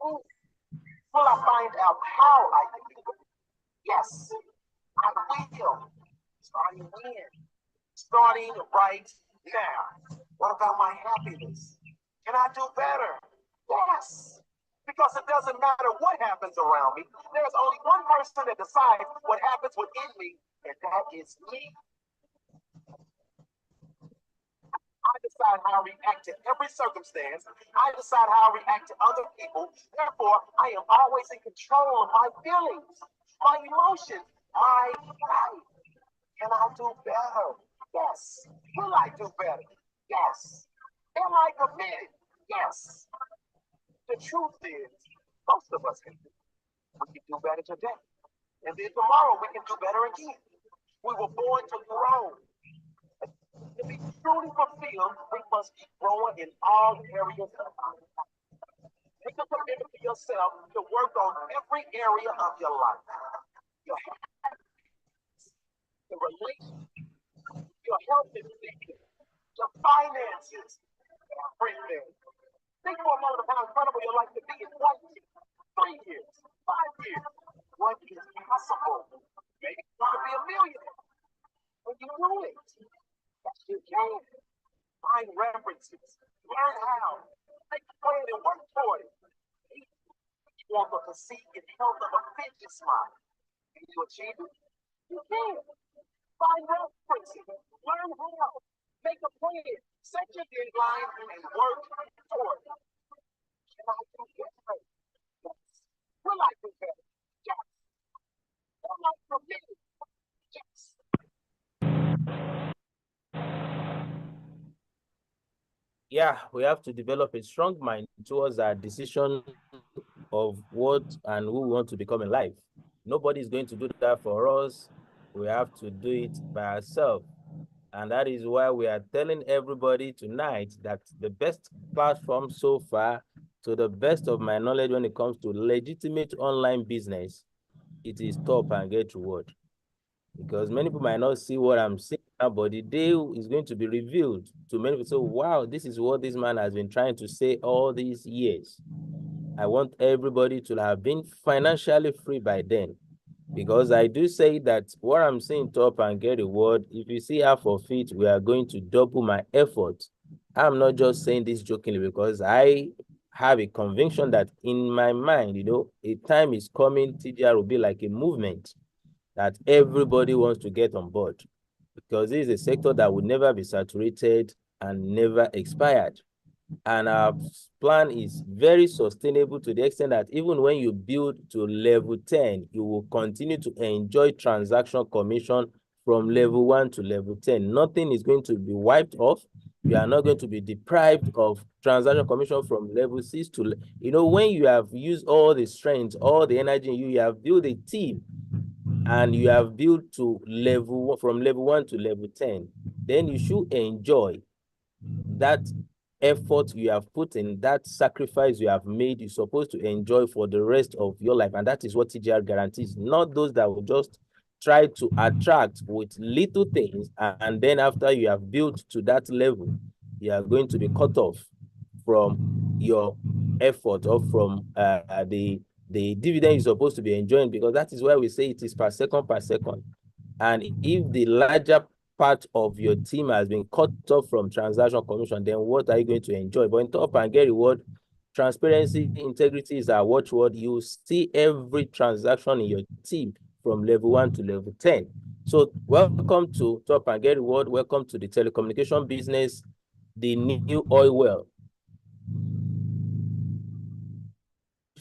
improve? Will I find out how I can do it? Yes, I will. Starting when? Starting right now. What about my happiness? Can I do better? Yes. Because it doesn't matter what happens around me. There's only one person that decides what happens within me, and that is me. I decide how I react to every circumstance. I decide how I react to other people. Therefore, I am always in control of my feelings, my emotions, my life. Can I do better? Yes. Will I do better? Yes. Am I committed? Yes. The truth is, most of us can do. We can do better today. And then tomorrow we can do better again. We were born to grow. To be truly fulfilled, we must be growing in all areas of our life. Make a commitment to yourself to work on every area of your life. Your your relationship, your health and safety, your finances, everything. Think for a moment of how incredible your life could be in 1 year, 3 years, 5 years. What is possible? Maybe you want to be a millionaire. When you do it, yes, you can. Find references, learn how, make a plan and work toward it. You want the physique and health of a fidget smile. Can you achieve it? You can. Find references, learn how, make a plan, set your deadline, and work toward it. Can I do better? Yes. Will I do better? Yes. Am I committed? Yes. Yeah, we have to develop a strong mind towards our decision of what and who we want to become in life. Nobody is going to do that for us. We have to do it by ourselves. And that is why we are telling everybody tonight that the best platform so far, to the best of my knowledge, when it comes to legitimate online business, it is Top and Get Reward. Because many people might not see what I'm saying now, but the day is going to be revealed to many people. So, wow, this is what this man has been trying to say all these years. I want everybody to have been financially free by then. Because I do say that what I'm saying, Top and Get Reward, if you see half of it, we are going to double my effort. I'm not just saying this jokingly because I have a conviction that in my mind, a time is coming, TGR will be like a movement that everybody wants to get on board because this is a sector that will never be saturated and never expired. And our plan is very sustainable to the extent that even when you build to level 10, you will continue to enjoy transaction commission from level 1 to level 10. Nothing is going to be wiped off. You are not going to be deprived of transaction commission from level 6 to, when you have used all the strength, all the energy in you, you have built a team and you have built to from level 1 to level 10, then you should enjoy that effort you have put in, that sacrifice you have made. You're supposed to enjoy for the rest of your life. And that is what TGR guarantees, not those that will just try to attract with little things. And then after you have built to that level, you are going to be cut off from your effort or from the dividend you're supposed to be enjoying, because that is why we say it is per second per second. And if the larger part of your team has been cut off from transaction commission, then what are you going to enjoy? But in Top and Get Reward, transparency, integrity is our watchword. You see every transaction in your team from level 1 to level 10. So welcome to Top and Get Reward. Welcome to the telecommunication business, the new oil well.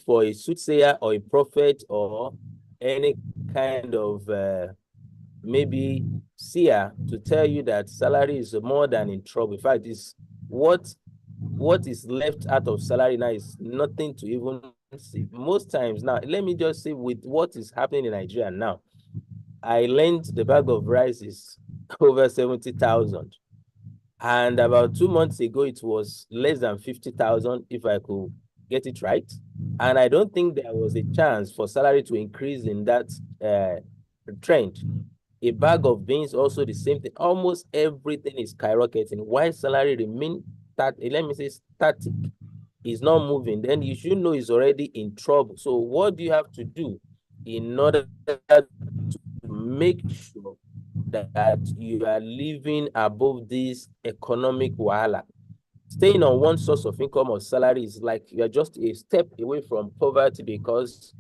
For a soothsayer or a prophet or any kind of maybe seer to tell you that salary is more than in trouble. In fact, it's what is left out of salary now is nothing to even see. Most times now, let me just say with what is happening in Nigeria now, I learned the bag of rice is over 70,000. And about 2 months ago, it was less than 50,000, if I could get it right. And I don't think there was a chance for salary to increase in that trend. A bag of beans, also the same thing. Almost everything is skyrocketing. Why salary remain let me say static? is not moving, then you should know it's already in trouble. So what do you have to do in order to make sure that you are living above this economic wahala? Staying on one source of income or salary is like you're just a step away from poverty, because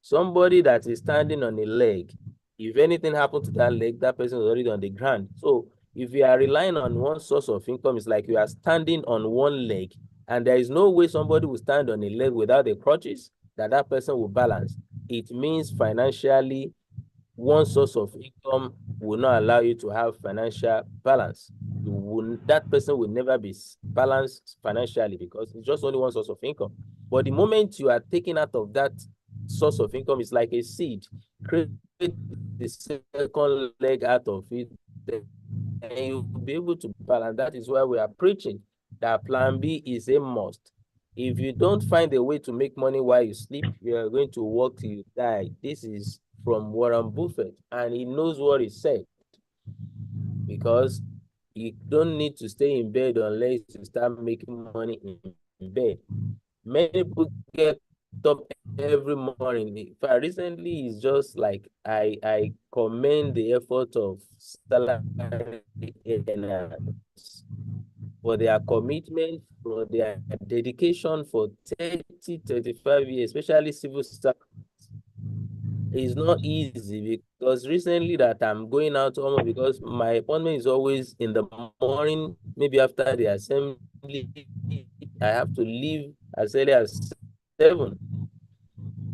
somebody that is standing on a leg, if anything happens to that leg, that person is already on the ground. So if you are relying on one source of income, it's like you are standing on one leg, and there is no way somebody will stand on a leg without the crutches that that person will balance. It means financially, one source of income will not allow you to have financial balance. That person will never be balanced financially because it's just only one source of income. But the moment you are taken out of that source of income, it's like a seed. Create the second leg out of it, and you'll be able to balance. That is why we are preaching that plan B is a must. If you don't find a way to make money while you sleep, you are going to work till you die. This is from Warren Buffett, and he knows what he said, because you don't need to stay in bed unless you start making money in bed. Many people get up every morning. In fact, recently it's just like I commend the effort of salary earners for their commitment, for their dedication for 30, 35 years, especially civil service. It's not easy, because recently that I'm going out almost, because my appointment is always in the morning, maybe after the assembly. I have to leave as early as 7,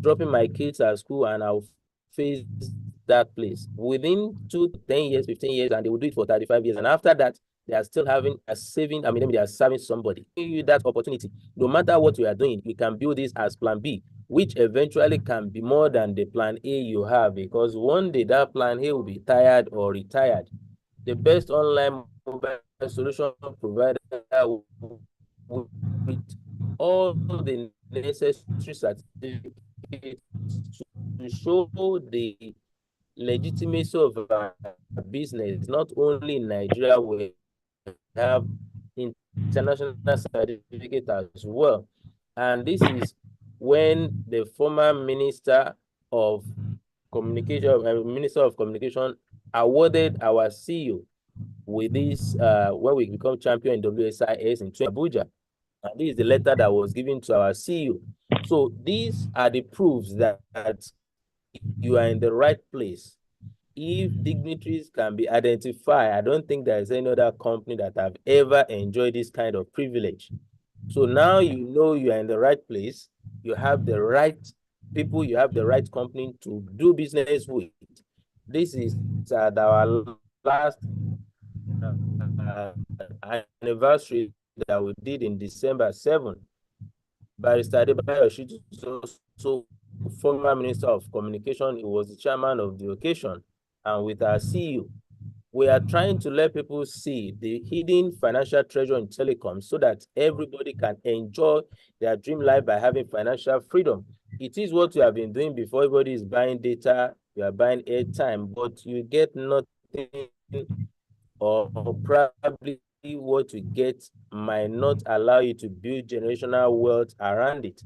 dropping my kids at school, and I'll face that place within 2 to 10 years, 15 years, and they will do it for 35 years. And after that, they are still having a saving. I mean, they are serving somebody. Give you that opportunity. No matter what you are doing, you can build this as plan B, which eventually can be more than the plan A you have, because one day that plan A will be tired or retired. The best online mobile solution provider with all the necessary certificates to show the legitimacy of our business, not only in Nigeria, we have international certificate as well. And this is when the former Minister of Communication, Minister of Communication, awarded our CEO with this when we become champion in WSIS in Abuja. And this is the letter that was given to our CEO. So these are the proofs that you are in the right place. If dignitaries can be identified, I don't think there is any other company that have ever enjoyed this kind of privilege. So now you know you are in the right place, you have the right people, you have the right company to do business with. This is our last anniversary that we did in December 7. Barrister Adebayo Shitu is also former Minister of Communication. He was the chairman of the occasion. And with our CEO, we are trying to let people see the hidden financial treasure in telecom so that everybody can enjoy their dream life by having financial freedom. It is what you have been doing before. Everybody is buying data, you are buying airtime, but you get nothing, or probably what you get might not allow you to build generational wealth around it.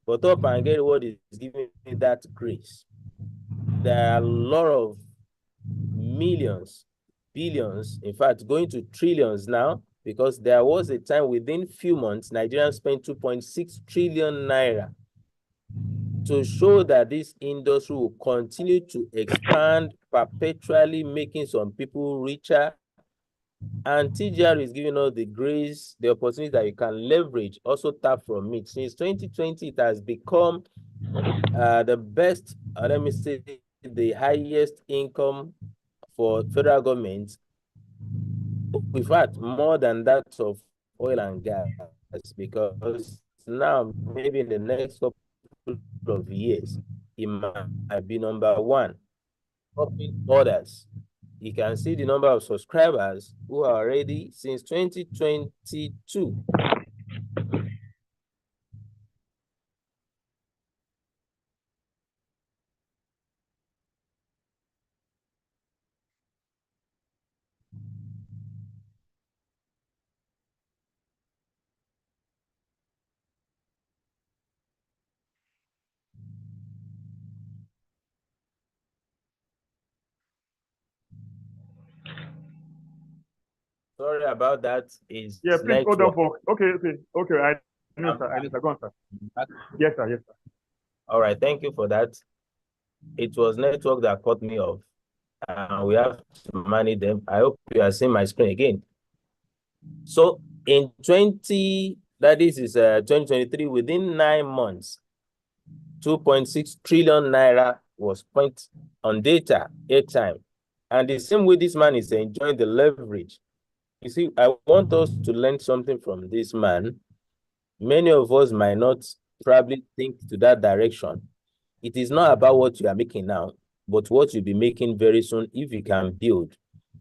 But Up and Get What is giving me that grace. There are a lot of millions, billions, in fact, going to trillions now, because there was a time within few months, Nigerians spent 2.6 trillion naira to show that this industry will continue to expand, perpetually making some people richer. And TGR is giving us the grace, the opportunity that you can leverage, also tap from it. Since 2020, it has become the best, let me say, the highest income for federal government. In fact, more than that of oil and gas, because now, maybe in the next couple of years, it might be number one, topping others. You can see the number of subscribers who are already since 2022. Sorry about that. Is Yeah, please hold on network. for. Okay. I know, sir. I know, sir. Go on, sir. Yes, sir. Yes, sir. All right. Thank you for that. It was network that cut me off. We have to manage them. I hope you are seeing my screen again. So in 2023, within 9 months, 2.6 trillion naira was spent on data, airtime. And the same way this man is enjoying the leverage. You see, I want us to learn something from this man. Many of us might not probably think to that direction. It is not about what you are making now, but what you'll be making very soon if you can build.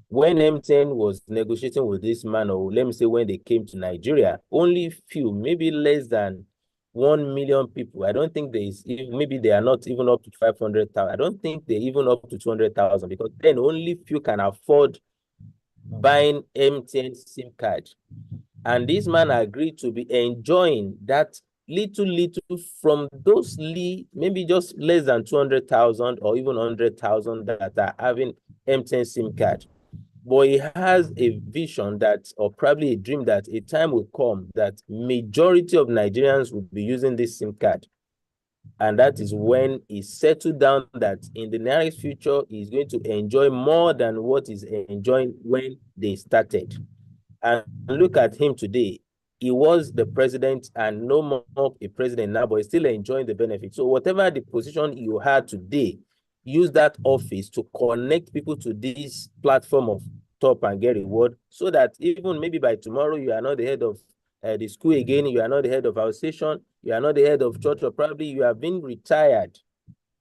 When MTN was negotiating with this man, or let me say when they came to Nigeria, only few, maybe less than 1 million people. I don't think there is, maybe they are not even up to 500,000. I don't think they're even up to 200,000 because then only few can afford buying MTN SIM card. And this man agreed to be enjoying that little from those maybe just less than 200,000 or even 100,000 that are having MTN SIM card. But he has a vision that, or probably a dream that a time will come that majority of Nigerians will be using this SIM card. And that is when he settled down that in the nearest future, he's going to enjoy more than what he's enjoying when they started. And look at him today. He was the president and no more a president now, but he's still enjoying the benefits. So whatever the position you had today, use that office to connect people to this platform of Top and Get Reward, so that even maybe by tomorrow you are not the head of the school again, you are not the head of our station, you are not the head of church, or probably you have been retired.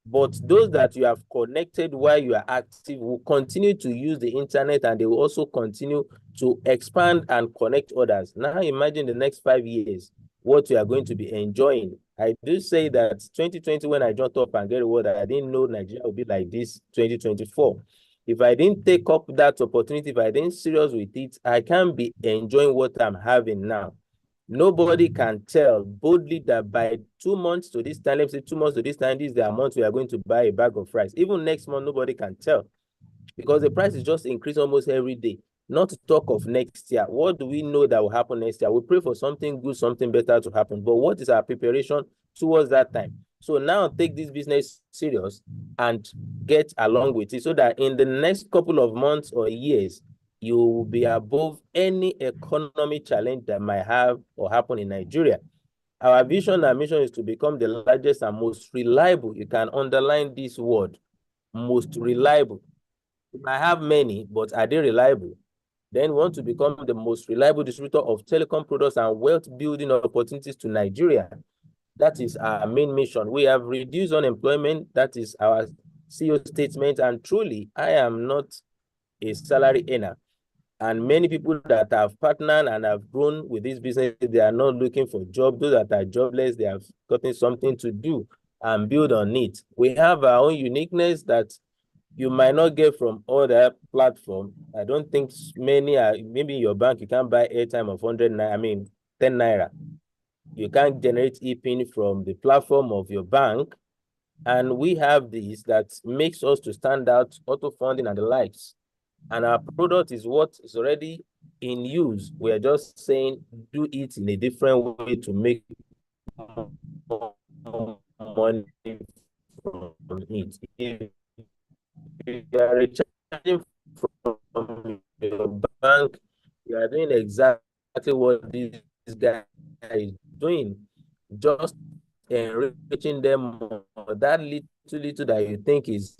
But those that you have connected while you are active will continue to use the internet, and they will also continue to expand and connect others. Now imagine the next 5 years, what you are going to be enjoying. I do say that 2020, when I joined Top and Get Reward, I didn't know Nigeria would be like this 2024. If I didn't take up that opportunity, if I didn't serious with it, I can't be enjoying what I'm having now. Nobody can tell boldly that by 2 months to this time, let's say 2 months to this time, this is the amount we are going to buy a bag of rice. Even next month, nobody can tell because the price is just increasing almost every day. Not to talk of next year. What do we know that will happen next year? We pray for something good, something better to happen. But what is our preparation towards that time? So now take this business serious and get along with it so that in the next couple of months or years, you will be above any economic challenge that might have or happen in Nigeria. Our vision and mission is to become the largest and most reliable. You can underline this word, most reliable. We might have many, but are they reliable? Then we want to become the most reliable distributor of telecom products and wealth building opportunities to Nigeria. That is our main mission. We have reduced unemployment. That is our CEO statement. And truly, I am not a salary earner. And many people that have partnered and have grown with this business, they are not looking for jobs. Those that are jobless, they have gotten something to do and build on it. We have our own uniqueness that you might not get from other platforms. I don't think many are, maybe in your bank, you can't buy airtime of 100 naira, 10 naira. You can't generate e-pin from the platform of your bank. And we have this that makes us to stand out, auto funding and the likes. And our product is what is already in use. We are just saying, do it in a different way to make money from it. If you are recharging from your bank, you are doing exactly what this guy is doing, just enriching them more. That little that you think is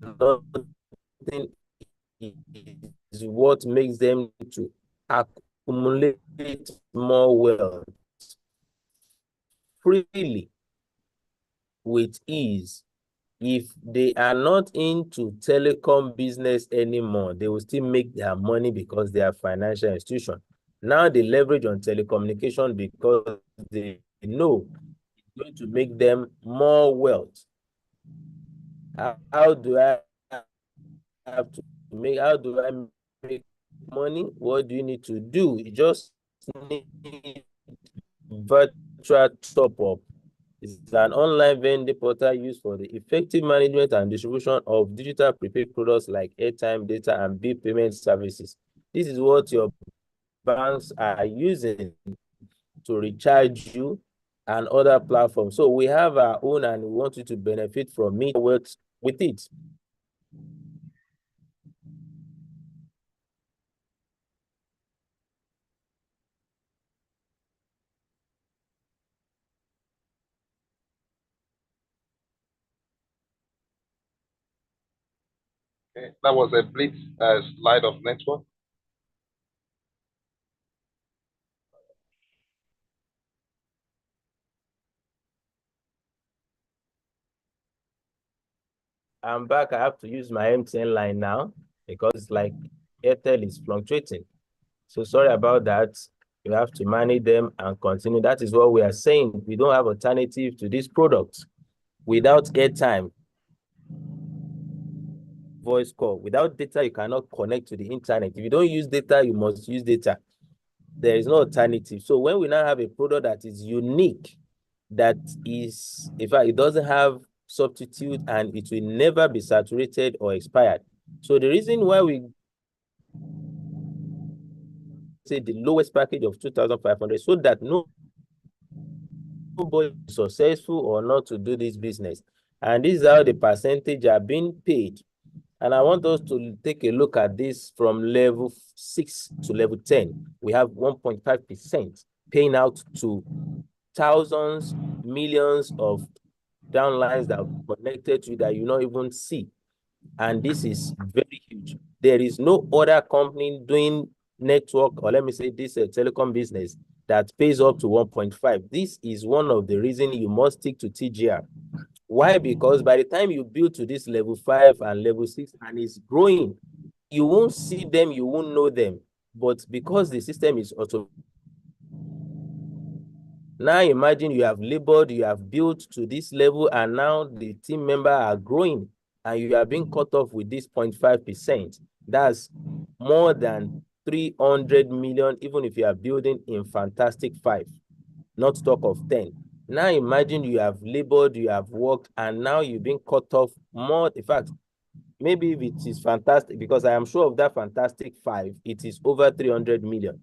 nothing is what makes them to accumulate more wealth freely, with ease. If they are not into telecom business anymore, they will still make their money because they are financial institution. Now they leverage on telecommunication because they know it's going to make them more wealth. How do I have to make, how do I make money? What do you need to do? You just need virtual top-up. It's an online vending portal used for the effective management and distribution of digital prepaid products like airtime, data, and bill payment services. This is what your banks are using to recharge you and other platforms. So we have our own and we want you to benefit from it, work with it. Okay. That was a brief slide of network. I'm back. I have to use my MTN line now because like Airtel is fluctuating. So sorry about that. You have to manage them and continue. That is what we are saying. We don't have alternative to this product. Without airtime, voice call. Without data, you cannot connect to the internet. If you don't use data, you must use data. There is no alternative. So when we now have a product that is unique, that is, in fact, it doesn't have substitute and it will never be saturated or expired. So the reason why we say the lowest package of 2,500 so that nobody is successful or not to do this business. And this is how the percentage are being paid. And I want us to take a look at this from level 6 to level 10. We have 1.5% paying out to thousands, millions of downlines that are connected to you that you not even see. And this is very huge. There is no other company doing network, or let me say this telecom business that pays up to 1.5. This is one of the reasons you must stick to TGR. Why? Because by the time you build to this level 5 and level 6 and it's growing, you won't see them, you won't know them. But because the system is auto, now imagine you have labored, you have built to this level, and now the team members are growing, and you are being cut off with this 0.5%. That's more than 300 million, even if you are building in Fantastic 5, not talk of 10. Now imagine you have labored, you have worked, and now you've been cut off more. In fact, maybe if it is Fantastic, because I am sure of that Fantastic 5, it is over 300 million.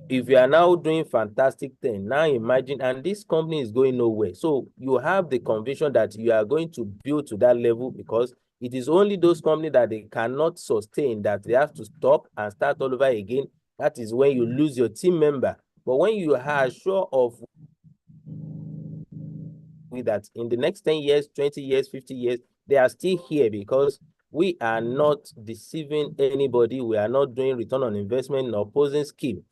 If you are now doing Fantastic 10, now imagine, and this company is going nowhere. So you have the conviction that you are going to build to that level, because it is only those companies that they cannot sustain that they have to stop and start all over again. That is when you lose your team member. But when you are sure of that in the next 10 years, 20 years, 50 years, they are still here, because we are not deceiving anybody. We are not doing return on investment or posing scheme.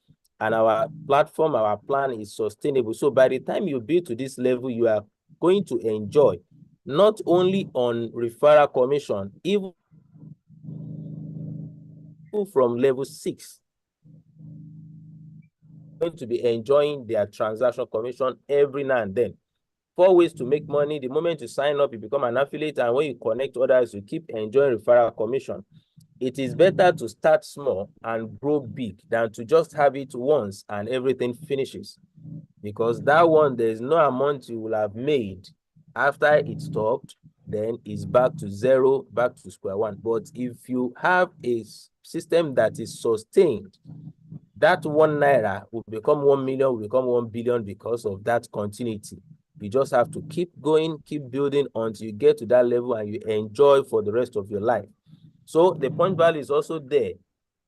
And our platform, our plan is sustainable. So by the time you build to this level, you are going to enjoy not only on referral commission, even from level 6, going to be enjoying their transaction commission every now and then. 4 ways to make money. The moment you sign up, you become an affiliate, and when you connect others, you keep enjoying referral commission. It is better to start small and grow big than to just have it once and everything finishes, because that one, there's no amount you will have made after it stopped, then it's back to zero, back to square one. But if you have a system that is sustained, that 1 naira will become 1 million, will become 1 billion because of that continuity. You just have to keep going, keep building until you get to that level and you enjoy for the rest of your life. So the point value is also there,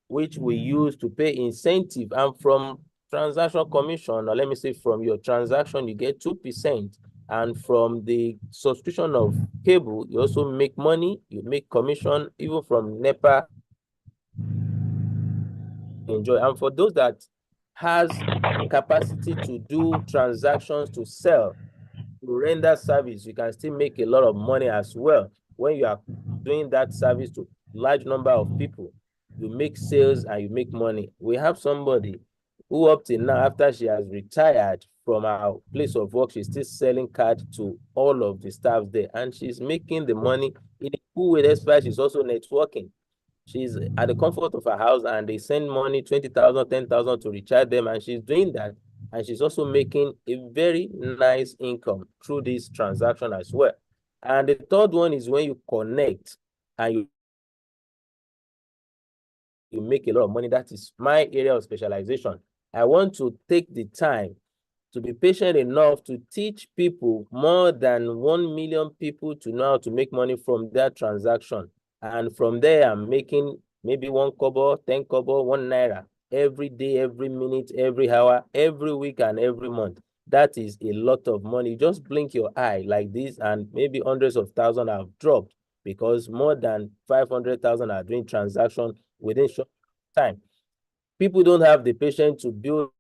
which we use to pay incentive. And from transaction commission, or let me say from your transaction, you get 2%. And from the subscription of cable, you also make money, you make commission, even from NEPA. Enjoy. And for those that has capacity to do transactions, to sell, to render service, you can still make a lot of money as well. When you are doing that service to large number of people, you make sales and you make money. We have somebody who up till now, after she has retired from our place of work, she's still selling cards to all of the staff there, and she's making the money in a cool way. Despite she's also networking. She's at the comfort of her house, and they send money, 20,000, 10,000 to recharge them, and she's doing that. And she's also making a very nice income through this transaction as well. And the third one is when you connect and you you make a lot of money. That is my area of specialization. I want to take the time to be patient enough to teach people, more than 1 million people, to know how to make money from that transaction. And from there, I'm making maybe 1 kobo, 10 kobo, 1 naira every day, every minute, every hour, every week, and every month. That is a lot of money. Just blink your eye like this, and maybe hundreds of thousands have dropped, because more than 500,000 are doing transactions within short time. People don't have the patience to build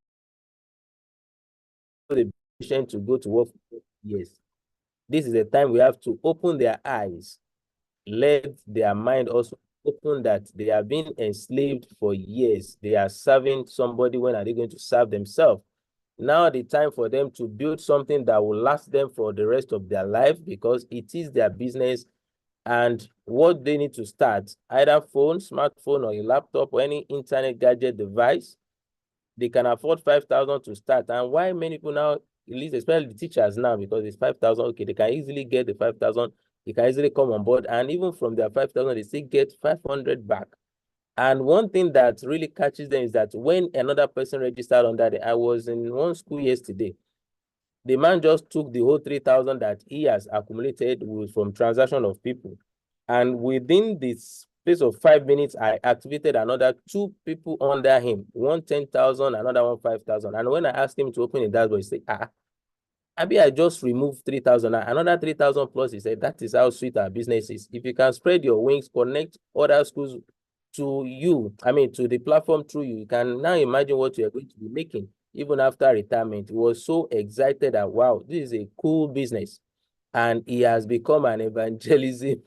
the patient to go to work for years. This is the time we have to open their eyes, let their mind also open, that they have been enslaved for years. They are serving somebody. When are they going to serve themselves? Now the time for them to build something that will last them for the rest of their life, because it is their business. And what they need to start, either phone, smartphone, or a laptop, or any internet gadget device, they can afford 5,000 to start. And why many people now, at least especially the teachers now, because it's 5,000, okay, they can easily get the 5,000, they can easily come on board, and even from their 5,000, they still get 500 back. And one thing that really catches them is that when another person registered on that, I was in one school yesterday, the man just took the whole 3,000 that he has accumulated from transaction of people. And within this space of 5 minutes, I activated another 2 people under him, one 10,000, another one 5,000. And when I asked him to open the dashboard, he said, maybe I just removed 3,000, another 3,000 plus. He said, that is how sweet our business is. If you can spread your wings, connect other schools to you, to the platform through you, you can now imagine what you're going to be making even after retirement. He was so excited that, wow, this is a cool business. And he has become an evangelism.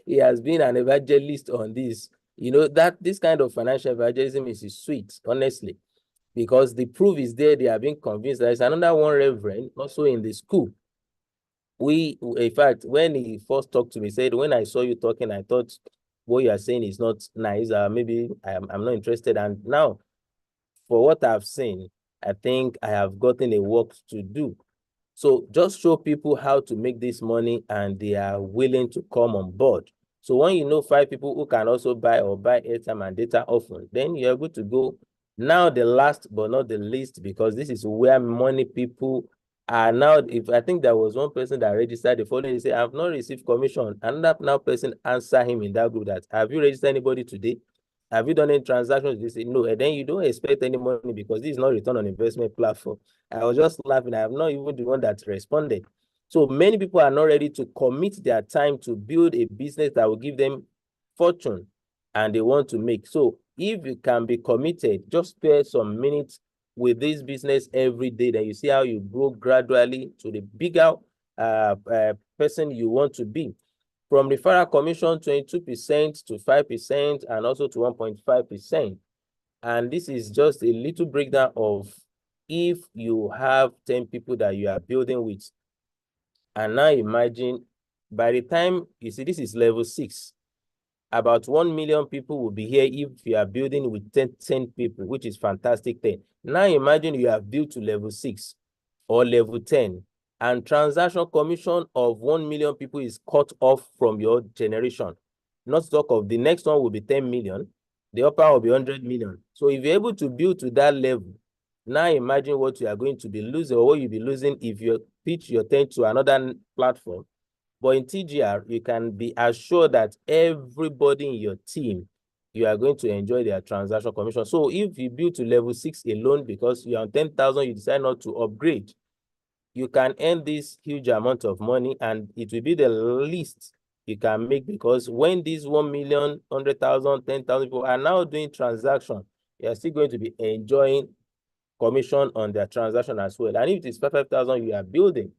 He has been an evangelist on this. You know, that this kind of financial evangelism is sweet, honestly, because the proof is there. They are being convinced. There's another one reverend also in the school. In fact, when he first talked to me, he said, when I saw you talking, I thought what you are saying is not nice. Maybe I'm not interested. And now, for what I've seen, I think I have gotten a work to do. So just show people how to make this money, and they are willing to come on board. So when you know 5 people who can also buy airtime and data often, then you're able to go. Now the last but not the least, because this is where many people are now. If I think there was one person that registered the following, he said, I've not received commission. Another now person answer him in that group that, have you registered anybody today? Have you done any transactions? They say no, and then you don't expect any money, because this is not return on investment platform. I was just laughing. I have not even the one that responded. So many people are not ready to commit their time to build a business that will give them fortune, and they want to make. So if you can be committed, just spare some minutes with this business every day, then you see how you grow gradually to the bigger person you want to be. From referral commission, 22% to 5%, and also to 1.5%. And this is just a little breakdown of if you have 10 people that you are building with. And now imagine, by the time, you see, this is level 6. About 1 million people will be here if you are building with 10 people, which is fantastic thing. Now imagine you have built to level 6 or level 10, and transaction commission of 1 million people is cut off from your generation. Not to talk of the next one will be 10 million, the upper will be 100 million. So if you're able to build to that level, now imagine what you are going to be losing, or what you'll be losing if you pitch your tent to another platform. But in TGR, you can be assured that everybody in your team, you are going to enjoy their transaction commission. So if you build to level 6 alone, because you're on 10,000, you decide not to upgrade, you can earn this huge amount of money, and it will be the least you can make, because when these 1 million, 100,000, 10,000 people are now doing transaction, you are still going to be enjoying commission on their transaction as well. And if it is 5,000 you are building,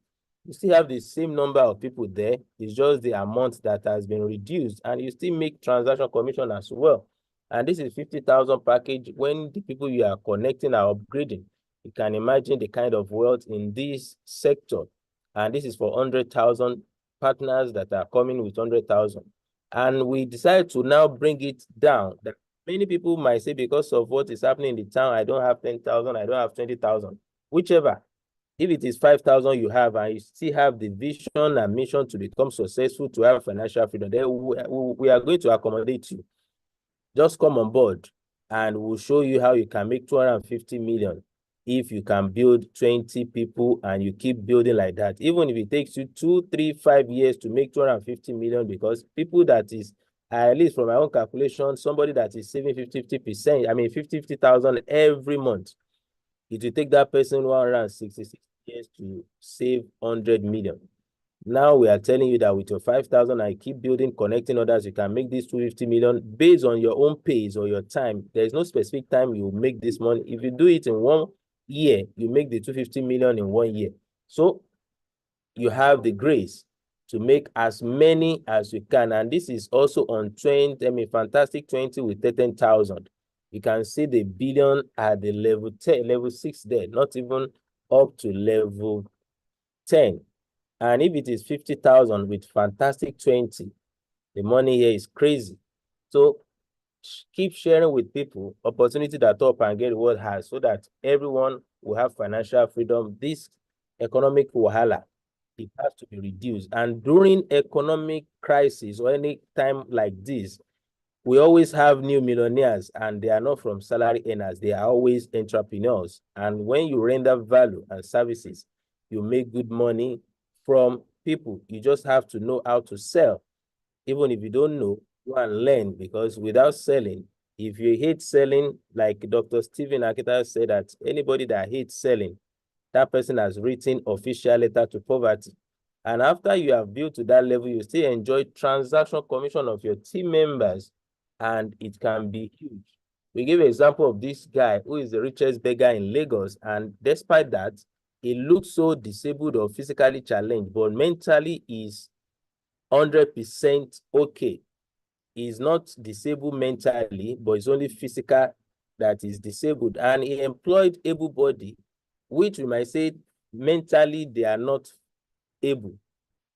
you still have the same number of people there. It's just the amount that has been reduced, and you still make transaction commission as well. And this is 50,000 package. When the people you are connecting are upgrading, you can imagine the kind of wealth in this sector. And this is for 100,000 partners that are coming with 100,000. And we decided to now bring it down. That many people might say, because of what is happening in the town, I don't have 10,000, I don't have 20,000, whichever. If it is 5,000 you have, and you still have the vision and mission to become successful, to have financial freedom, then we are going to accommodate you. Just come on board and we'll show you how you can make 250 million if you can build 20 people and you keep building like that. Even if it takes you 2, 3, 5 years to make 250 million, because people that is, at least from my own calculation, somebody that is saving 50%, I mean 50,000 every month, it will take that person 166 years to save 100 million. Now we are telling you that with your 5,000 and keep building, connecting others, you can make this 250 million based on your own pace or your time. There is no specific time you make this money. If you do it in 1 year, you make the 250 million in 1 year. So you have the grace to make as many as you can. And this is also on 20, I mean, Fantastic 20 with 10,000. You can see the billion at the level 10, level 6 there, not even up to level 10. And if it is 50,000 with Fantastic 20, the money here is crazy. So keep sharing with people opportunity that Top and Get World has, so that everyone will have financial freedom. This economic wahala, it has to be reduced. And during economic crisis or any time like this, we always have new millionaires, and they are not from salary earners. They are always entrepreneurs. And when you render value and services, you make good money from people. You just have to know how to sell. Even if you don't know, go and learn, because without selling, if you hate selling, like Dr. Stephen Akita said, that anybody that hates selling, that person has written official letter to poverty. And after you have built to that level, you still enjoy transaction commission of your team members, and it can be huge. We give an example of this guy who is the richest beggar in Lagos, and despite that, he looks so disabled or physically challenged, but mentally is 100% okay. He's not disabled mentally, but it's only physical that is disabled. And he employed able-bodied, which we might say mentally they are not able,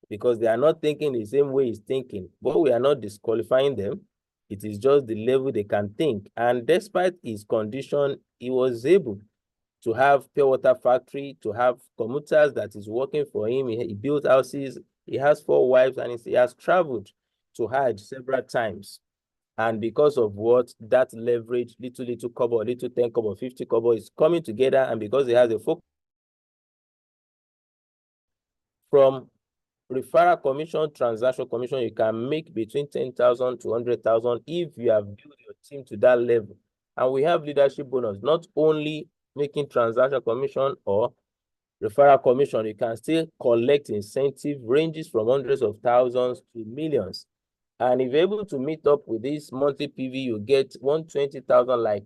because they are not thinking the same way he's thinking. But we are not disqualifying them. It is just the level they can think. And despite his condition, he was able to have pure water factory, to have commuters that is working for him. He built houses. He has 4 wives, and he has traveled to Hajj several times. And because of what, that leverage, little kobo, little 10 kobo, 50 kobo is coming together. And because he has a focus from referral commission, transaction commission, you can make between 10,000 to 100,000 if you have built your team to that level. And we have leadership bonus, not only making transaction commission or referral commission, you can still collect incentive ranges from hundreds of thousands to millions. And if you're able to meet up with this monthly PV, you get 120,000, like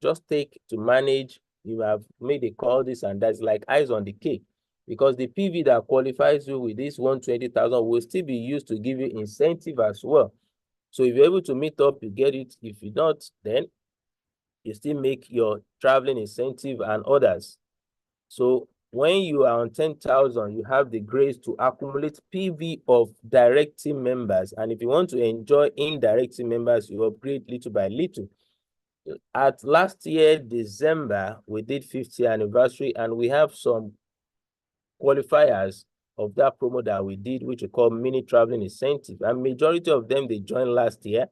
just take to manage. You have made a call, this and that's like eyes on the cake, because the PV that qualifies you with this 120,000 will still be used to give you incentive as well. So if you're able to meet up, you get it. If you don't, then you still make your traveling incentive and others. So when you are on 10,000, you have the grace to accumulate PV of direct team members. And if you want to enjoy indirect team members, you upgrade little by little. At last year, December, we did 50th anniversary, and we have some qualifiers of that promo that we did, which we call mini traveling incentive. And majority of them, they joined last year,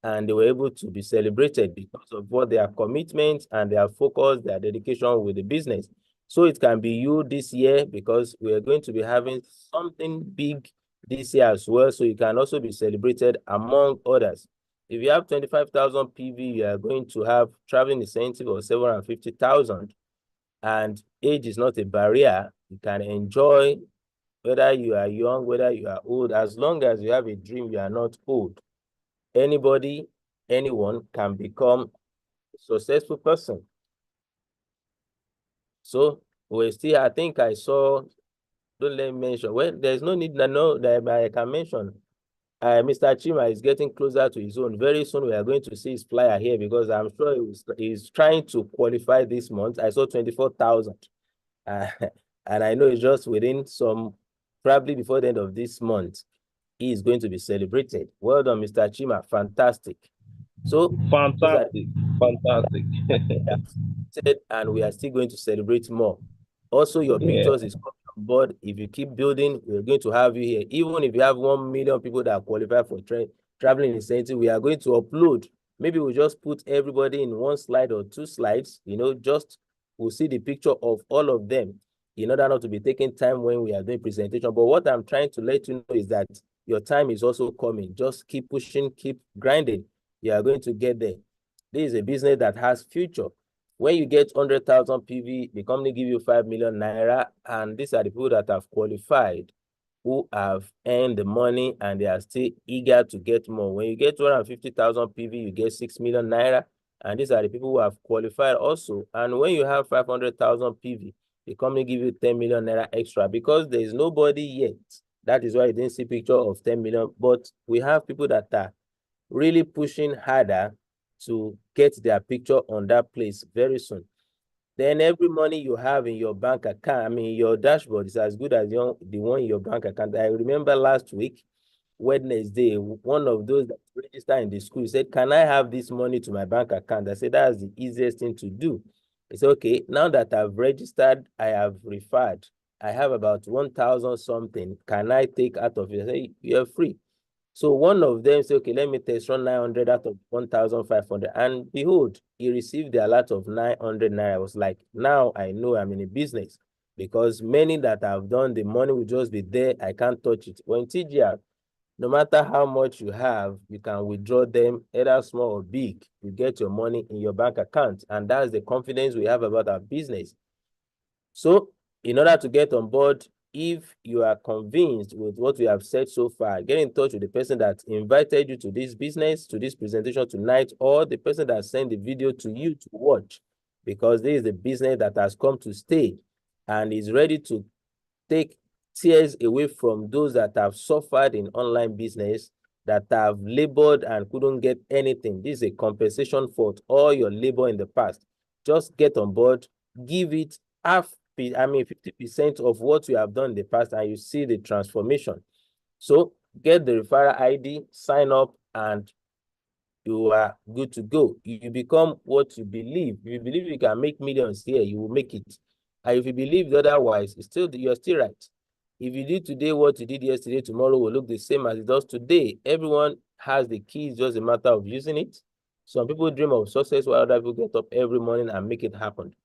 and they were able to be celebrated because of what their commitment and their focus, their dedication with the business. So it can be you this year, because we are going to be having something big this year as well. So you can also be celebrated among others. If you have 25,000 PV, you are going to have traveling incentive of 750,000. And age is not a barrier. You can enjoy, whether you are young, whether you are old. As long as you have a dream, you are not old. Anybody, anyone can become a successful person. So we still, I think I saw, don't let me mention, well, there's no need to know that I can mention. Mr. Chima is getting closer to his own. Very soon we are going to see his flyer here, because I'm sure he's trying to qualify this month. I saw 24,000. And I know it's just within some, probably before the end of this month, he is going to be celebrated. Well done, Mr. Chima. Fantastic. So fantastic. And we are still going to celebrate more. Also, your pictures is coming on board. If you keep building, we're going to have you here. Even if you have 1 million people that qualify for traveling incentive, we are going to upload Maybe we'll just put everybody in one slide or two slides, just we'll see the picture of all of them in order not to be taking time when we are doing presentation. But what I'm trying to let you know is that your time is also coming. Just keep pushing, keep grinding. You are going to get there. This is a business that has future. When you get 100,000 PV, the company give you 5 million naira, and these are the people that have qualified, who have earned the money, and they are still eager to get more. When you get 250,000 PV, you get 6 million naira, and these are the people who have qualified also. And when you have 500,000 PV, the company give you 10 million naira extra because there is nobody yet. That is why you didn't see picture of 10 million, but we have people that are really pushing harder to get their picture on that place very soon. Then every money you have in your bank account, your dashboard is as good as the one in your bank account. I remember last week, Wednesday, one of those that registered in the school said, "Can I have this money to my bank account?" I said, "That's the easiest thing to do." He said, "Okay, now that I've registered, I have referred. I have about 1,000 something. Can I take out of it?" I said, "You're free." So one of them said, "Okay, let me test run 900 out of 1,500. And behold, he received the alert of 900 naira. I was like, now I know I'm in a business, because many that have done, the money will just be there. I can't touch it. When TGR, no matter how much you have, you can withdraw them, either small or big. You get your money in your bank account. And that's the confidence we have about our business. So in order to get on board, if you are convinced with what we have said so far, get in touch with the person that invited you to this business, to this presentation tonight, or the person that sent the video to you to watch, because this is the business that has come to stay and is ready to take tears away from those that have suffered in online business, that have labored and couldn't get anything. This is a compensation for all your labor in the past. Just get on board, give it 50% of what you have done in the past, and you see the transformation. So get the referral ID, sign up, and you are good to go. You become what you believe. If you believe you can make millions here, you will make it. And if you believe otherwise, you're still right. If you did today what you did yesterday, tomorrow will look the same as it does today. Everyone has the keys, just a matter of using it. Some people dream of success while other people get up every morning and make it happen.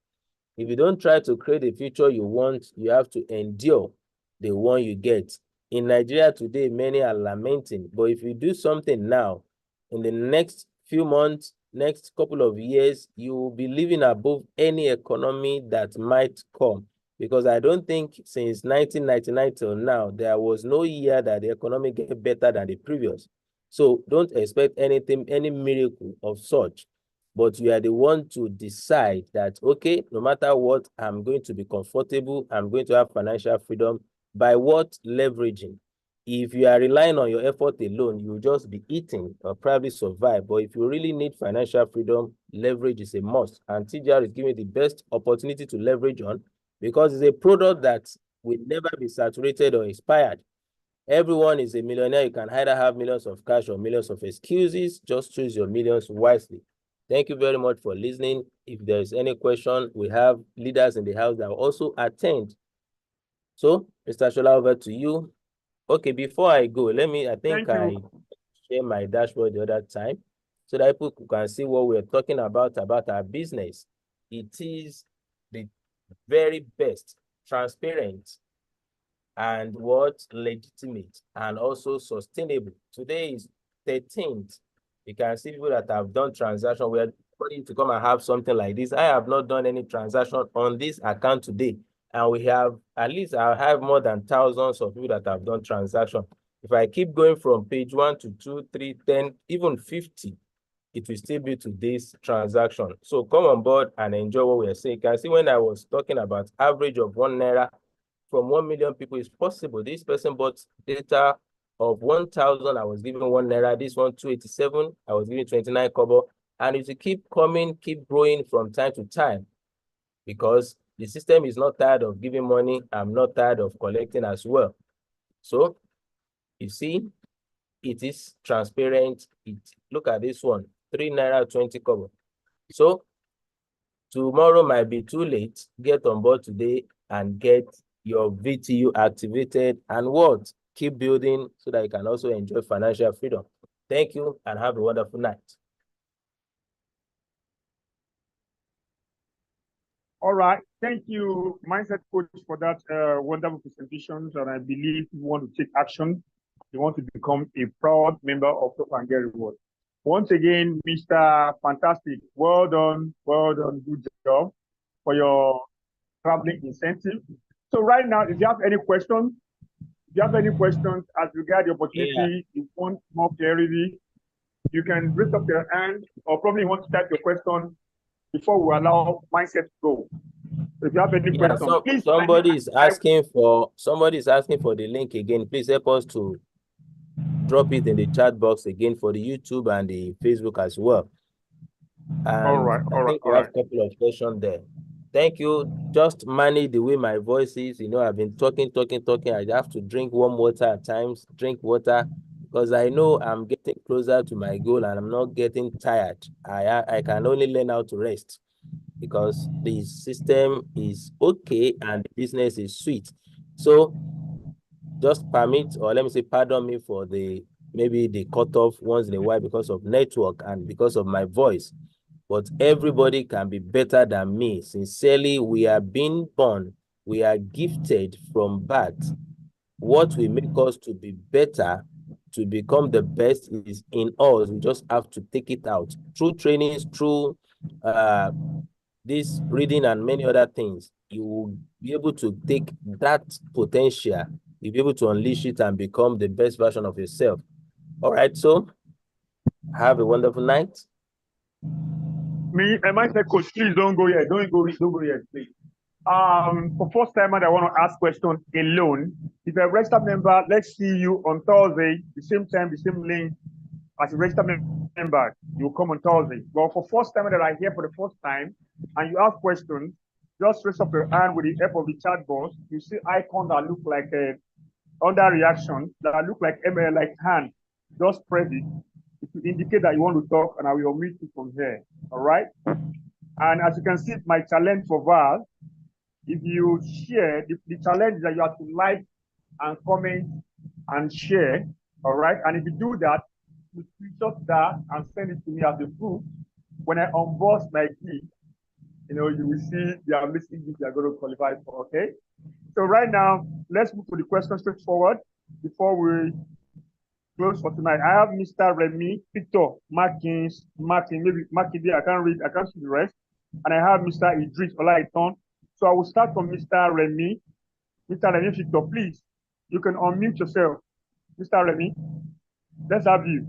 If you don't try to create the future you want, you have to endure the one you get. In Nigeria today, many are lamenting, but if you do something now, in the next few months, next couple of years, you will be living above any economy that might come. Because I don't think since 1999 till now, there was no year that the economy get better than the previous. So don't expect anything, any miracle of such. But you are the one to decide that, okay, no matter what, I'm going to be comfortable, I'm going to have financial freedom. By what? Leveraging. If you are relying on your effort alone, you'll just be eating or probably survive. But if you really need financial freedom, leverage is a must. And TGR is giving the best opportunity to leverage on, because it's a product that will never be saturated or expired. Everyone is a millionaire. You can either have millions of cash or millions of excuses. Just choose your millions wisely. Thank you very much for listening. If there is any question, we have leaders in the house that will also attend. So, Mr. Shola, over to you. Okay, before I go, I think I share my dashboard the other time so that people can see what we're talking about our business. It is the very best, transparent, and legitimate, and also sustainable. Today is 13th. You can see people that have done transaction. We are ready to come and have something like this. I have not done any transaction on this account today. And we have, at least I have more than thousands of people that have done transaction. If I keep going from page 1 to 2, 3, 10, even 50, it will still be today's transaction. So come on board and enjoy what we are saying. You can see when I was talking about average of 1 naira from 1 million people is possible. This person bought data of 1,000. I was giving 1 naira. This one, 287. I was giving 29 kobo. And it will keep coming, keep growing from time to time, because the system is not tired of giving money. I'm not tired of collecting as well. So you see, it is transparent. Look at this one, 3 naira 20 kobo. So tomorrow might be too late. Get on board today and get your VTU activated, and keep building so that you can also enjoy financial freedom. Thank you and have a wonderful night. All right. Thank you, Mindset Coach, for that wonderful presentation. And I believe you want to take action. You want to become a proud member of Top and Get Reward. Once again, Mr. Fantastic, well done, good job for your traveling incentive. So right now, if you have any questions, as regard the opportunity, you want more clarity, you can raise up your hand, or probably want to type your question before we allow Mindset to go. So if you have any questions, please. Somebody is asking for the link again. Please help us to drop it in the chat box again for the YouTube and the Facebook as well. And all right. We have a couple of questions there. Thank you. Just manage the way my voice is. You know, I've been talking. I have to drink warm water at times, because I know I'm getting closer to my goal and I'm not getting tired. I can only learn how to rest because the system is okay and the business is sweet. So just permit, or let me say, pardon me for maybe the cutoff once in a while because of network and because of my voice. But everybody can be better than me. Sincerely, we are being born. We are gifted from birth. What will make us to be better, to become the best, is in us. We just have to take it out through trainings, through this reading and many other things. You will be able to take that potential, you'll be able to unleash it and become the best version of yourself. All right, so have a wonderful night. Me and Mindset Coach, please don't go yet. Don't go yet, please. For first time, I want to ask questions alone. If you're a registered member, let's see you on Thursday, the same time, the same link. As a registered member, you'll come on Thursday. But for first time that are here for the first time and you have questions, just raise up your hand with the help of the chat box. You see icons that look like a under reaction, that look like like hand. Just press it. It will indicate that you want to talk, and I will meet you from here. All right. And as you can see, my challenge for Val, if you share, the challenge is that you have to like and comment and share. All right. And if you do that, you screenshot that and send it to me as a proof. When I unbox my key, you will see the amazing gift you are going to qualify for. Okay. So right now, let's move to the question straightforward before we close for tonight. I have Mr. Remy, Victor, Martin, maybe Makide, I can't see the rest. And I have Mr. Idris Olaiton. So I will start from Mr. Remy. Mr. Remy Victor, please, you can unmute yourself. Mr. Remy, let's have you.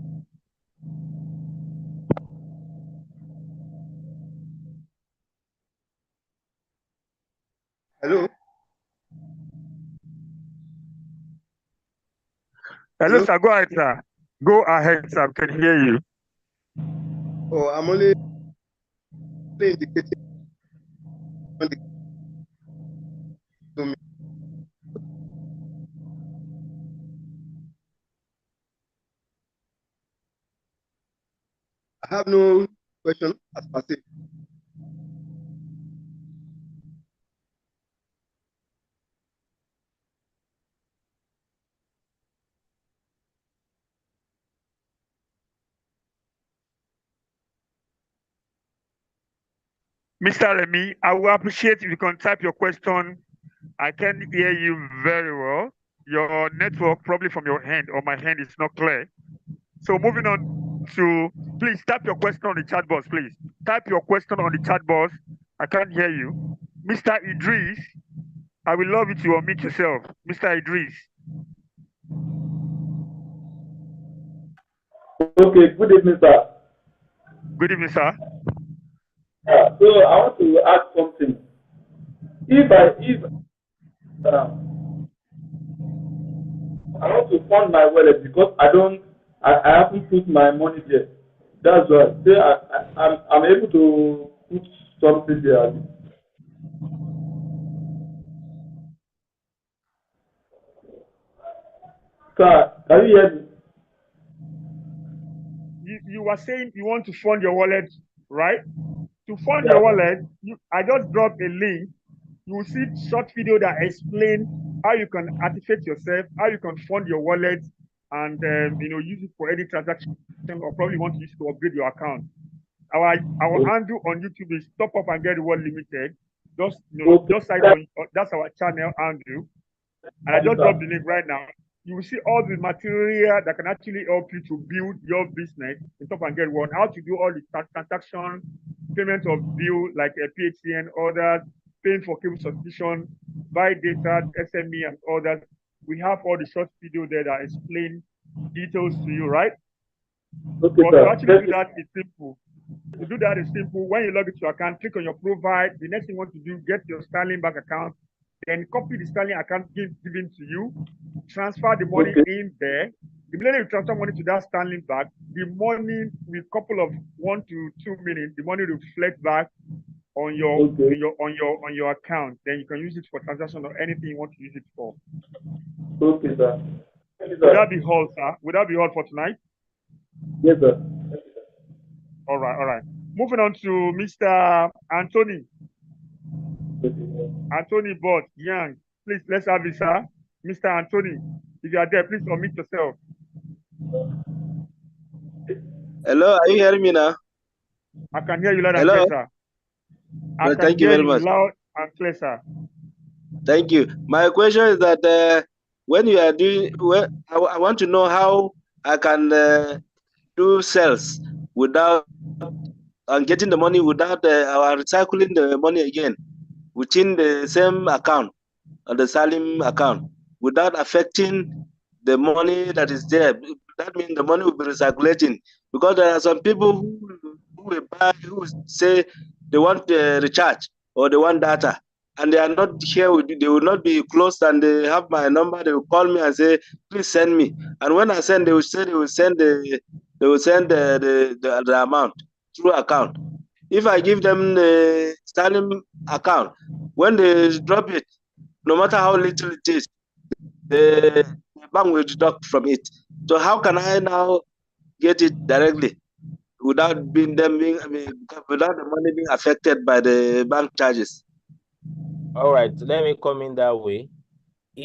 Hello. Hello, sir. Go ahead, sir. Go ahead, sir. I can hear you. Oh, I'm only indicating to me. I have no question as per se. Mr. Remy, I will appreciate if you can type your question. I can hear you very well. Your network, probably from your hand or my hand, is not clear. So moving on to, please type your question on the chat box, please. Type your question on the chat box. I can't hear you. Mr. Idris, I will love you to unmute yourself. Mr. Idris. Okay, good evening, sir. Good evening, sir. So I want to ask something. If I want to fund my wallet because I haven't put my money there. That's why. Say I'm able to put something there. Sir, can you hear me? You were saying you want to fund your wallet, right? To fund your wallet, I just dropped a link. You will see short video that explain how you can activate yourself, how you can fund your wallet, and use it for any transaction, or probably want to use it to upgrade your account. Our handle on YouTube is Top Up and Get Reward Limited. Just you know, Okay. just like that's our channel, Andrew. And I just dropped the link right now. You will see all the material that can actually help you to build your business in Top and Get One. How to do all the transaction, payment of bill like a PHCN orders, paying for cable subscription, buy data, SME and others. We have all the short video there that explain details to you, right? Okay, But sir. to actually do that is simple. To do that is simple. When you log into your account, click on your profile. The next thing you want to do, get your Starling Bank account, then copy the Starling account given to you, transfer the money in there. The minute you transfer money to that Starling Bank, the money with a couple of 1 to 2 minutes, the money will reflect back on your on your account. Then you can use it for transaction or anything you want to use it for. Okay, sir. Would that be all, sir? Would that be all for tonight? Yes, sir. All right, all right. Moving on to Mr. Anthony. Anthony Bott Young. Please, let's have it, sir. Mr. Anthony, if you are there, please unmute yourself. Hello, are you hearing me now? I can hear you loud and clear, sir. I can thank you hear very you much. loud and clear, sir. Thank you. My question is that when you are doing, well, I want to know how I can do sales without getting the money without recycling the money again within the same account, or the Salim account, without affecting the money that is there. That means the money will be recirculating, because there are some people who will buy, who will say they want recharge or they want data, and they are not here with you. They will not be close, and they have my number. They will call me and say, please send me. And when I send, they will say they will send the amount through account. If I give them the Salim account, when they drop it, no matter how little it is, the bank will deduct from it. So how can I now get it directly without without the money being affected by the bank charges? All right, let me come in that way.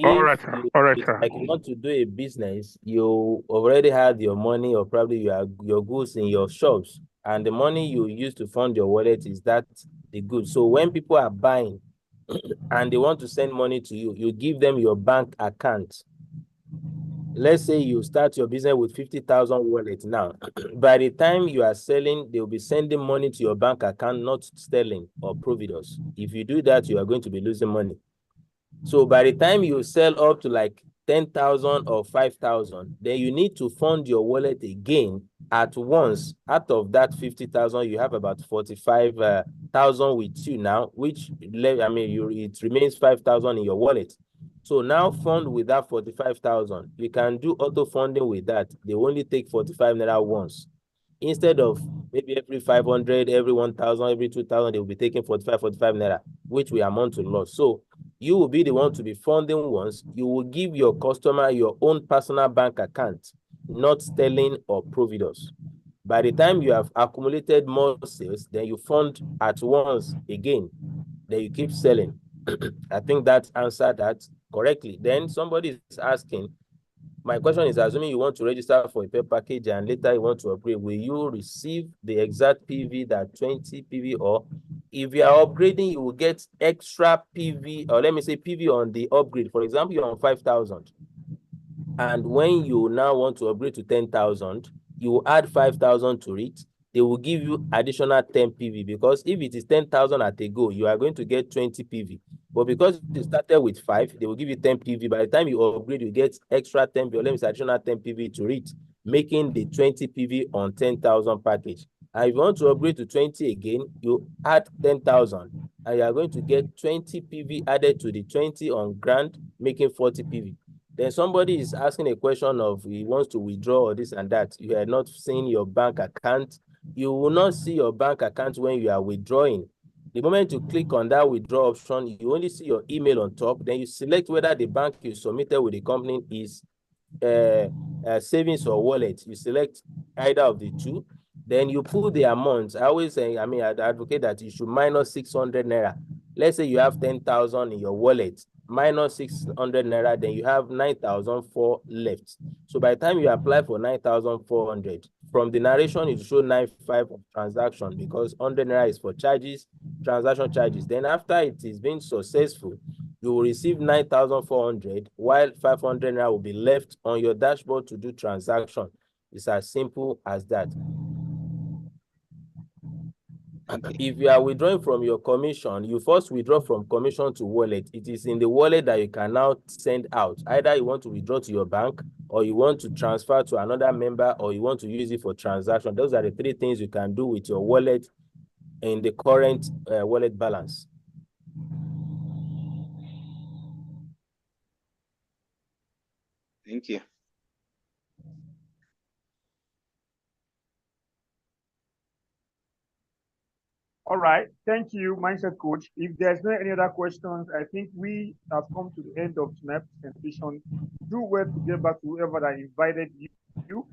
All right, sir. All right, sir. Like you want to do a business, you already had your money, or probably your goods in your shops, and the money you use to fund your wallet is that the goods. So when people are buying and they want to send money to you, you give them your bank account. Let's say you start your business with 50,000 wallet now. By the time you are selling, they will be sending money to your bank account, not Sterling or Providus. If you do that, you are going to be losing money. So by the time you sell up to like 10,000 or 5,000, then you need to fund your wallet again at once. Out of that 50,000, you have about 45,000 with you now, which it remains 5,000 in your wallet. So now fund with that 45,000. You can do auto funding with that. They only take 45 naira once. Instead of maybe every 500, every 1,000, every 2,000, they will be taking 45 naira, which will amount to loss. So you will be the one to be funding once. You will give your customer your own personal bank account, not Sterling or Providus. By the time you have accumulated more sales, then you fund at once again. Then you keep selling. I think that answered that correctly. Then somebody is asking, my question is, assuming you want to register for a pay package and later you want to upgrade, will you receive the exact PV, that 20 PV, or if you are upgrading, you will get extra PV, or let me say PV on the upgrade. For example, you're on 5,000. And when you now want to upgrade to 10,000, you will add 5,000 to it. They will give you additional 10 PV, because if it is 10,000 at a go, you are going to get 20 PV. But because you started with 5, they will give you 10 PV. By the time you upgrade, you get extra 10 PV, or let me say additional 10 PV to it, making the 20 PV on 10,000 package. And if you want to upgrade to 20 again, you add 10,000, and you are going to get 20 PV added to the 20 on grand, making 40 PV. Then somebody is asking a question of he wants to withdraw or this and that. You are not seeing your bank account. You will not see your bank account when you are withdrawing. The moment you click on that withdraw option, you only see your email on top. Then you select whether the bank you submitted with the company is savings or wallet. You select either of the two. Then you put the amount. I always say, I advocate that you should minus 600 naira. Let's say you have 10,000 in your wallet, minus 600 naira, then you have 9,004 left. So by the time you apply for 9,400, from the narration, it show 9.5 of transaction because 100 naira is for charges, transaction charges. Then after it is being successful, you will receive 9,400, while 500 naira will be left on your dashboard to do transaction. It's as simple as that. If you are withdrawing from your commission, you first withdraw from commission to wallet. It is in the wallet that you can now send out. Either you want to withdraw to your bank, or you want to transfer to another member, or you want to use it for transaction. Those are the three things you can do with your wallet in the current wallet balance. Thank you. All right, thank you, Mindset Coach. If there's no any other questions, I think we have come to the end of tonight's presentation. Do well to get back to whoever that invited you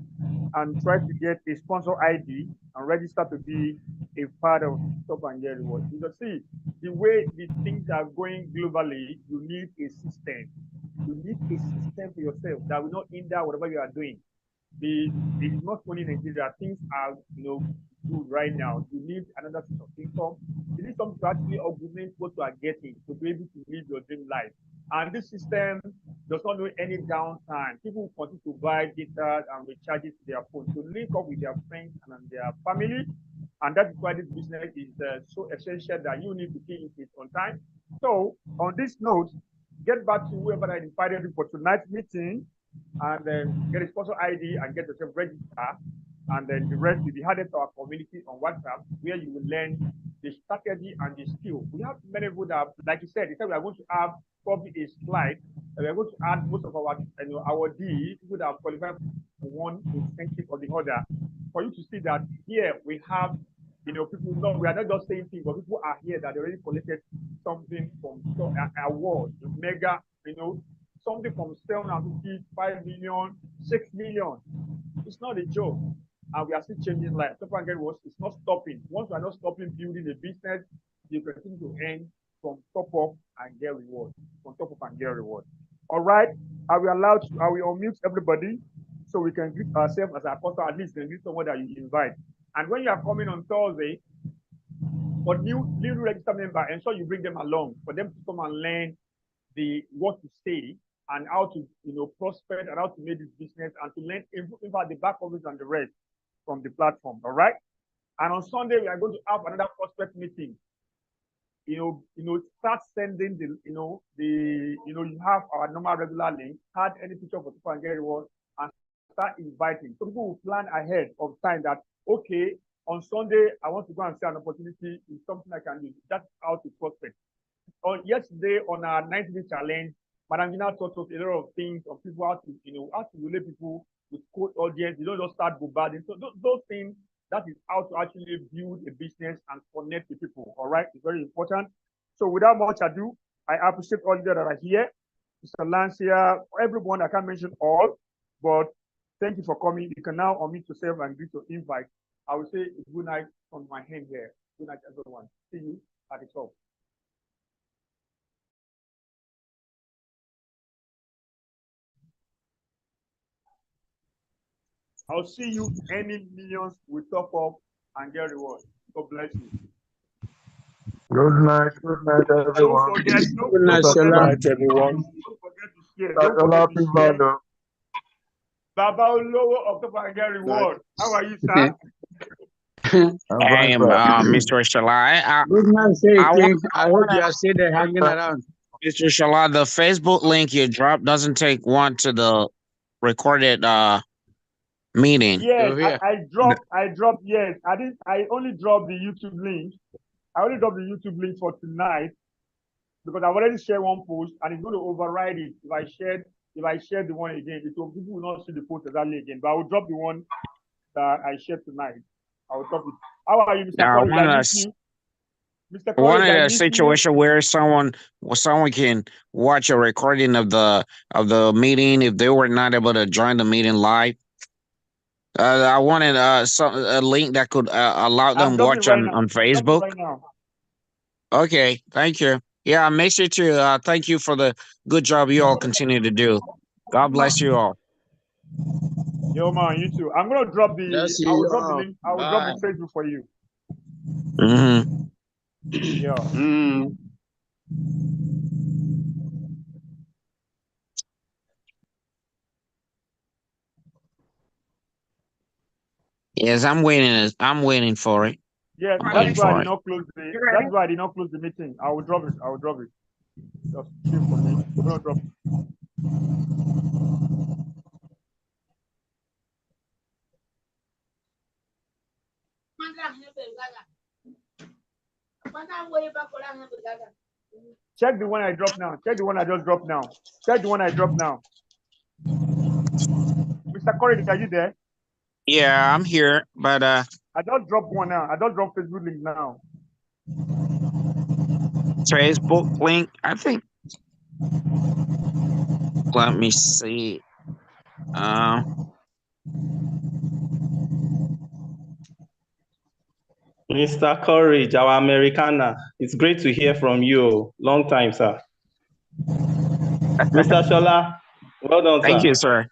and try to get a sponsor ID and register to be a part of Stop and Get Reward. Because see, the way the things are going globally, you need a system. You need a system for yourself that will not hinder whatever you are doing. The not only in Nigeria, things are good right now. You need another source of income. You need something to actually augment what you are getting to be able to live your dream life. And this system does not know any downtime. People continue to buy data and recharge it to their phone to link up with their friends and their family. And that's why this business is so essential that you need to keep it on time. So on this note, get back to whoever I invited you for tonight's meeting, and then get a sponsor ID and get yourself registered. And then the rest will be added to our community on WhatsApp, where you will learn the strategy and the skill. We have many people that, like you said, we are going to have probably a slide, and we are going to add most of our DE, people that have qualified for one incentive or the other, for you to see that here we have, people, we are not just saying things, but people are here that already collected something from award, mega, something from 750, 5 million, 6 million. It's not a joke. And we are still changing life. Stop and Get Reward is not stopping. Once we are not stopping building a business, you continue to earn from top up and get reward. From top up and get reward. All right. I will unmute everybody so we can greet ourselves as a apostle, at least greet someone that you invite. And when you are coming on Thursday, for new register member, ensure you bring them along for them to come and learn what to say and how to prosper and how to make this business and to learn about the back office and the rest from the platform. All right. And on Sunday we are going to have another prospect meeting. Start sending you have our normal regular link, add any picture for Stop and Get Reward, and start inviting. So people will plan ahead of time that, okay, on Sunday I want to go and see an opportunity in something I can use. That's how to prospect. Yesterday on our 90-day challenge, Madam Gina taught us a lot of things on people how to relate people with cold audience. You don't just start bombarding. So those things, that is how to actually build a business and connect with people. All right, it's very important. So without much ado, I appreciate all that are here. Mr. Lancia, everyone, I can't mention all, but thank you for coming. You can now unmute yourself and greet your invite. I will say good night on my hand here. Good night, everyone. See you at the top. I'll see you any millions we top up and get reward. God bless you. Good night, everyone. Don't forget, Good night, everyone. Don't forget to share. Don't forget to share. Baba Olowo of Stop and Get Reward. How are you, sir? I am Mr. Shalai. Good night, I hope you are still there hanging around. Mr. Shalai, the Facebook link you dropped doesn't take one to the recorded meeting. Yes, I dropped, yes. I only dropped the YouTube link. I only dropped the YouTube link for tonight because I've already shared one post and it's going to override it. If I share the one again, people will not see the post exactly again. But I will drop the one that I shared tonight. I will drop it. How are you, Mr. Collins? Mr. Collins, one of the situation where someone can watch a recording of the meeting if they were not able to join the meeting live. I wanted a link that could allow them watch on Facebook. Right now. Okay, thank you. Yeah, make sure to thank you for the good job you all continue to do. God bless you all. Yo, man, you too. I'm gonna drop the. Let's see I will drop the you. link. I will drop the Facebook for you. Mm-hmm. Yeah. Yes, I'm waiting. I'm waiting for it. Yes, I'm that's waiting why I for did it. not close the. That's why I did not close the meeting. I will drop it. I will drop it. Just chill for me. I'm gonna drop. Check the one I dropped now. Check the one I just dropped now. Check the one I dropped now. Mr. Corey, are you there? Yeah, I'm here, but I just dropped one now. I just dropped Facebook link now. Facebook link. I think. Let me see. Mr. Courage, our Americana. It's great to hear from you. Long time, sir. Mr. Shola, well done, Thank sir. you, sir.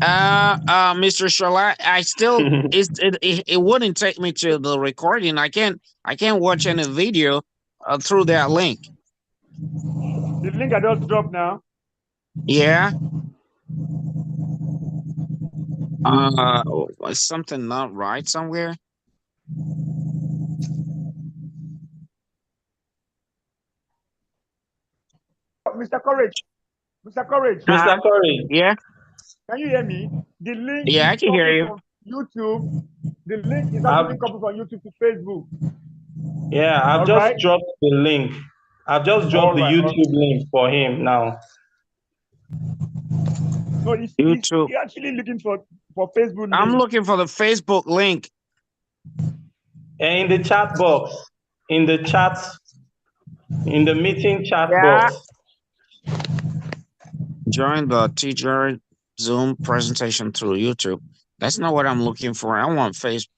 Mr. Shola, I still it wouldn't take me to the recording. I can't watch any video through that link. The link I just dropped now. Yeah. Was something not right somewhere? Mr. Courage. Mr. Courage. Mr. Courage. Yeah. Can you hear me? The link Yeah, is I can hear coming you. from YouTube. The link is actually coming from YouTube to Facebook. Yeah, I've All just right. dropped the link. I've just dropped the YouTube link for him now. No, he's actually looking for Facebook link. I'm looking for the Facebook link. And in the chat box, in the chat, in the meeting chat Yeah. box. Join the teacher Zoom presentation through YouTube. That's not what I'm looking for. I want Facebook.